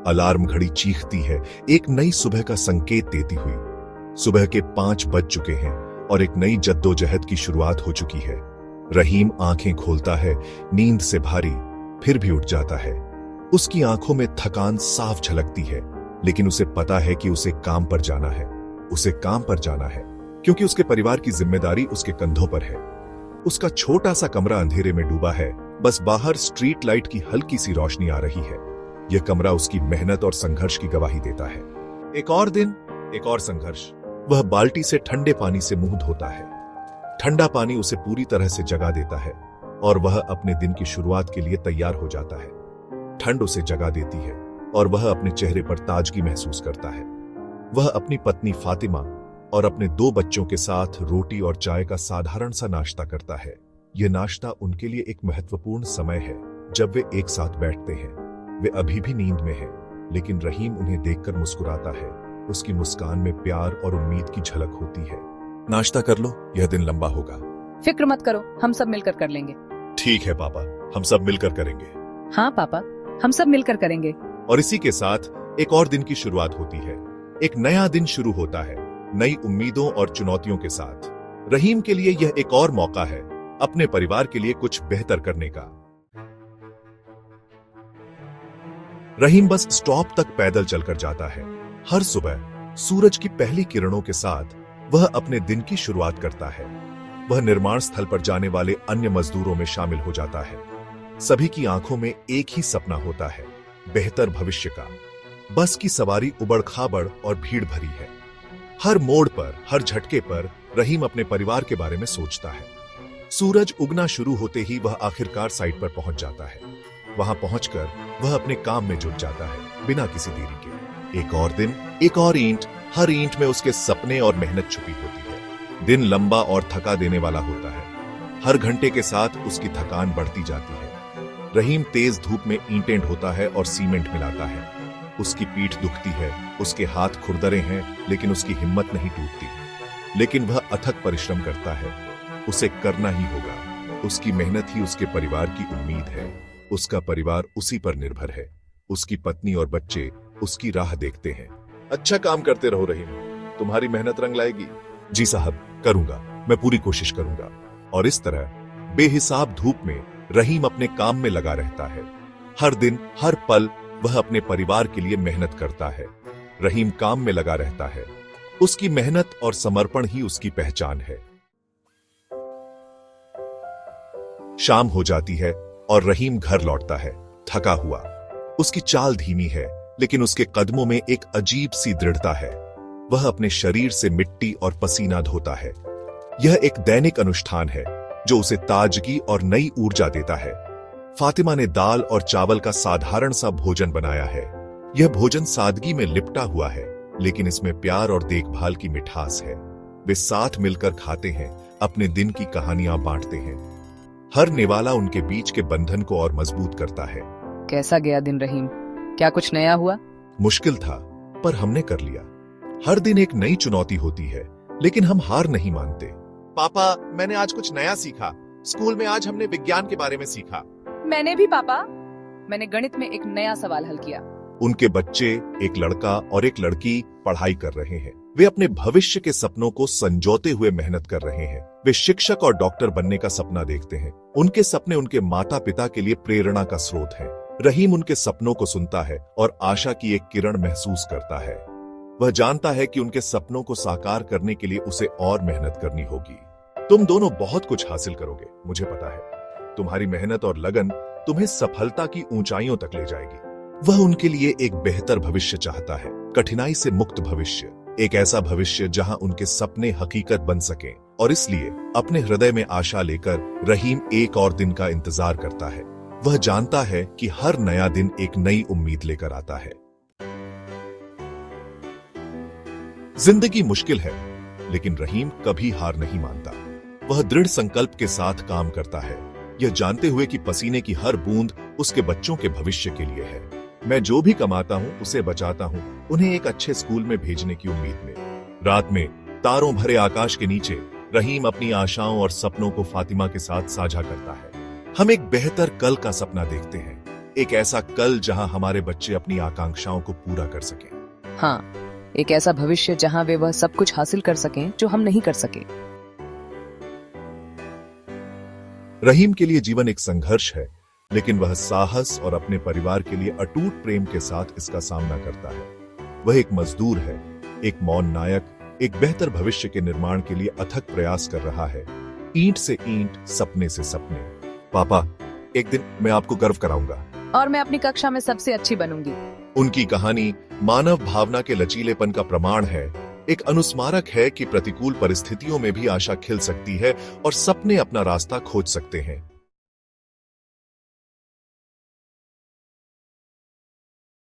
Alarm घड़ी चीखती है, एक नई सुबह का संकेत देती हुई। सुबह के 5 बज चुके हैं और एक नई जद्दोजहद की शुरुआत हो चुकी है। रहीम आंखें खोलता है, नींद से भारी, फिर भी उठ जाता है। उसकी आंखों में थकान साफ झलकती है, लेकिन उसे पता है कि उसे काम पर जाना है। उसे काम पर जाना है क्योंकि उसके परिवार की जिम्मेदारी उसके कंधों पर है। उसका छोटा सा कमरा अंधेरे में डूबा है, बस बाहर स्ट्रीट लाइट की हल्की सी रोशनी आ रही है। यह कमरा उसकी मेहनत और संघर्ष की गवाही देता है। एक और दिन, एक और संघर्ष। वह बाल्टी से ठंडे पानी से मुंह धोता है। ठंडा पानी उसे पूरी तरह से जगा देता है और वह अपने दिन की शुरुआत के लिए तैयार हो जाता है। ठंड उसे जगा देती है और वह अपने चेहरे पर ताजगी महसूस करता है। वह अपनी पत्नी फातिमा और अपने 2 बच्चों के साथ रोटी और चाय का साधारण सा नाश्ता करता है। यह नाश्ता उनके लिए एक महत्वपूर्ण समय है जब वे एक साथ बैठते हैं। वे अभी भी नींद में हैं, लेकिन रहीम उन्हें देखकर मुस्कुराता है। उसकी मुस्कान में प्यार और उम्मीद की झलक होती है। नाश्ता कर लो, यह दिन लंबा होगा। फिक्र मत करो, हम सब मिलकर कर लेंगे। ठीक है पापा, हम सब मिलकर करेंगे। हाँ पापा, हम सब मिलकर करेंगे। और इसी के साथ एक और दिन की शुरुआत होती है। एक नया दिन शुरू होता है, नई उम्मीदों और चुनौतियों के साथ। रहीम के लिए यह एक और मौका है अपने परिवार के लिए कुछ बेहतर करने का। रहीम बस स्टॉप तक पैदल चलकर जाता है। हर सुबह सूरज की पहली किरणों के साथ वह अपने दिन की शुरुआत करता है। वह निर्माण स्थल पर जाने वाले अन्य मजदूरों में शामिल हो जाता है। सभी की आंखों में एक ही सपना होता है, बेहतर भविष्य का। बस की सवारी उबड़-खाबड़ और भीड़ भरी है। हर मोड़ पर, हर झटके पर रहीम अपने परिवार के बारे में सोचता है। सूरज उगना शुरू होते ही वह आखिरकार साइट पर पहुंच जाता है। वहां पहुंचकर वह अपने काम में जुट जाता है, बिना किसी देरी के। एक और दिन, एक और ईंट। हर ईंट में उसके सपने और मेहनत छुपी होती है। दिन लंबा और थका देने वाला होता है। हर घंटे के साथ उसकी थकान बढ़ती जाती है। रहीम तेज धूप में ईंटें ढोता है और सीमेंट मिलाता है। उसकी पीठ दुखती है, उसके हाथ खुरदरे हैं, लेकिन उसकी हिम्मत नहीं टूटती। लेकिन वह अथक परिश्रम करता है। उसे करना ही होगा। उसकी मेहनत ही उसके परिवार की उम्मीद है। उसका परिवार उसी पर निर्भर है। उसकी पत्नी और बच्चे उसकी राह देखते हैं। अच्छा काम करते रहो रहीम, तुम्हारी मेहनत रंग लाएगी। जी साहब, करूंगा, मैं पूरी कोशिश करूंगा। और इस तरह बेहिसाब धूप में रहीम अपने काम में लगा रहता है। हर दिन, हर पल वह अपने परिवार के लिए मेहनत करता है। रहीम काम में लगा रहता है। उसकी मेहनत और समर्पण ही उसकी पहचान है। शाम हो जाती है और रहीम घर लौटता है, थका हुआ। उसकी चाल धीमी है, लेकिन उसके कदमों में एक अजीब सी दृढ़ता है। वह अपने शरीर से मिट्टी और पसीना धोता है। यह एक दैनिक अनुष्ठान है जो उसे ताजगी और नई ऊर्जा देता है। फातिमा ने दाल और चावल का साधारण सा भोजन बनाया है। यह भोजन सादगी में लिपटा हुआ है, लेकिन इसमें प्यार और देखभाल की मिठास है। वे साथ मिलकर खाते हैं, अपने दिन की कहानियां बांटते हैं। हर निवाला उनके बीच के बंधन को और मजबूत करता है। कैसा गया दिन रहीम? क्या कुछ नया हुआ? मुश्किल था, पर हमने कर लिया। हर दिन एक नई चुनौती होती है, लेकिन हम हार नहीं मानते। पापा, मैंने आज कुछ नया सीखा। स्कूल में आज हमने विज्ञान के बारे में सीखा। मैंने भी पापा। मैंने गणित में एक नया सवाल हल किया। उनके बच्चे, एक लड़का और एक लड़की, पढ़ाई कर रहे हैं। वे अपने भविष्य के सपनों को संजोते हुए मेहनत कर रहे हैं। वे शिक्षक और डॉक्टर बनने का सपना देखते हैं। उनके सपने उनके माता पिता के लिए प्रेरणा का स्रोत हैं। रहीम उनके सपनों को सुनता है और आशा की एक किरण महसूस करता है। वह जानता है कि उनके सपनों को साकार करने के लिए उसे और मेहनत करनी होगी। तुम दोनों बहुत कुछ हासिल करोगे, मुझे पता है। तुम्हारी मेहनत और लगन तुम्हें सफलता की ऊंचाइयों तक ले जाएगी। वह उनके लिए एक बेहतर भविष्य चाहता है, कठिनाई से मुक्त भविष्य, एक ऐसा भविष्य जहां उनके सपने हकीकत बन सकें। और इसलिए अपने हृदय में आशा लेकर रहीम एक और दिन का इंतजार करता है। वह जानता है कि हर नया दिन एक नई उम्मीद लेकर आता है। जिंदगी मुश्किल है, लेकिन रहीम कभी हार नहीं मानता। वह दृढ़ संकल्प के साथ काम करता है, यह जानते हुए कि पसीने की हर बूंद उसके बच्चों के भविष्य के लिए है। मैं जो भी कमाता हूँ उसे बचाता हूँ, उन्हें एक अच्छे स्कूल में भेजने की उम्मीद में। रात में तारों भरे आकाश के नीचे रहीम अपनी आशाओं और सपनों को फातिमा के साथ साझा करता है। हम एक बेहतर कल का सपना देखते हैं, एक ऐसा कल जहां हमारे बच्चे अपनी आकांक्षाओं को पूरा कर सकें। हाँ, एक ऐसा भविष्य जहां वे वह सब कुछ हासिल कर सकें जो हम नहीं कर सके। रहीम के लिए जीवन एक संघर्ष है, लेकिन वह साहस और अपने परिवार के लिए अटूट प्रेम के साथ इसका सामना करता है। वह एक मजदूर है, एक मौन नायक, एक बेहतर भविष्य के निर्माण के लिए अथक प्रयास कर रहा है। ईंट से ईंट, सपने से सपने। पापा, एक दिन मैं आपको गर्व कराऊंगा। और मैं अपनी कक्षा में सबसे अच्छी बनूंगी। उनकी कहानी मानव भावना के लचीलेपन का प्रमाण है, एक अनुस्मारक है कि प्रतिकूल परिस्थितियों में भी आशा खिल सकती है और सपने अपना रास्ता खोज सकते हैं।